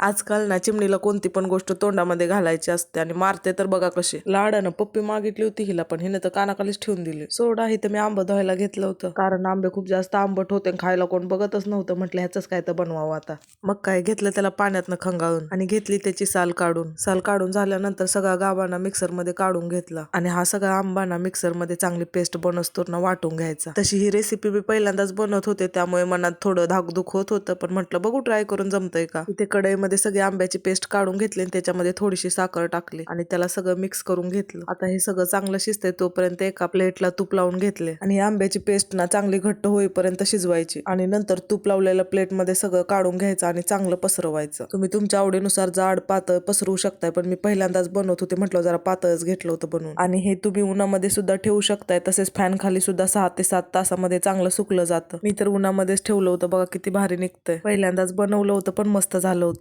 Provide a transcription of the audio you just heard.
आजकाल ना चिमणीला कोणती पण गोष्ट तोंडामध्ये घालायची असते आणि मारते तर बघा कशी. लाडानं पप्पी मागितली होती हिला, पण हिने तर कानाखालीच ठेवून दिली. सोडा इथं मी आंबं धुवायला घेतलं होतं, कारण आंबे खूप जास्त आंबट होते आणि खायला कोण बघतच नव्हतं. म्हटलं ह्याच काय तर बनवावं आता. मग काय घेतलं त्याला पाण्यातनं खंगाळून आणि घेतली त्याची साल काढून. साल काढून झाल्यानंतर सगळा गाभाना मिक्सर मध्ये काढून घेतला आणि हा सगळा आंबाना मिक्सर मध्ये चांगली पेस्ट बनवतो ना वाटून घ्यायचा. तशी ही रेसिपी मी पहिल्यांदाच बनवत होते, त्यामुळे मनात थोडं धाकधुक होत होतं, पण म्हटलं बघू ट्राय करून जमतंय का. इथे कढईमध्ये सगळी आंब्याची पेस्ट काढून घेतली आणि त्याच्यामध्ये थोडीशी साखर टाकली आणि त्याला सगळं मिक्स करून घेतलं. आता हे सगळं चांगलं शिजतंय तोपर्यंत एका प्लेटला तूप लावून घेतले आणि आंब्याची पेस्ट ना चांगली घट्ट होईपर्यंत शिजवायची आणि नंतर तूप लावलेल्या प्लेटमध्ये सगळं काढून घ्यायचं आणि चांगलं पसरवायचं. तुम्ही तुमच्या आवडीनुसार जाड पातळ पसरवू शकताय, पण मी पहिल्यांदाच बनवत होते म्हटलं जरा पातळच घेतलं होतं बनवून. आणि हे तुम्ही उन्हामध्ये सुद्धा ठेवू शकताय, तसेच फॅन खाली सुद्धा 6 ते 7 तासामध्ये चांगलं सुकलं जातं. मी तर उन्हामध्येच ठेवलं होतं, बघा किती भारी निघतंय. पहिल्यांदाच बनवलं होतं पण मस्त झालं होतं.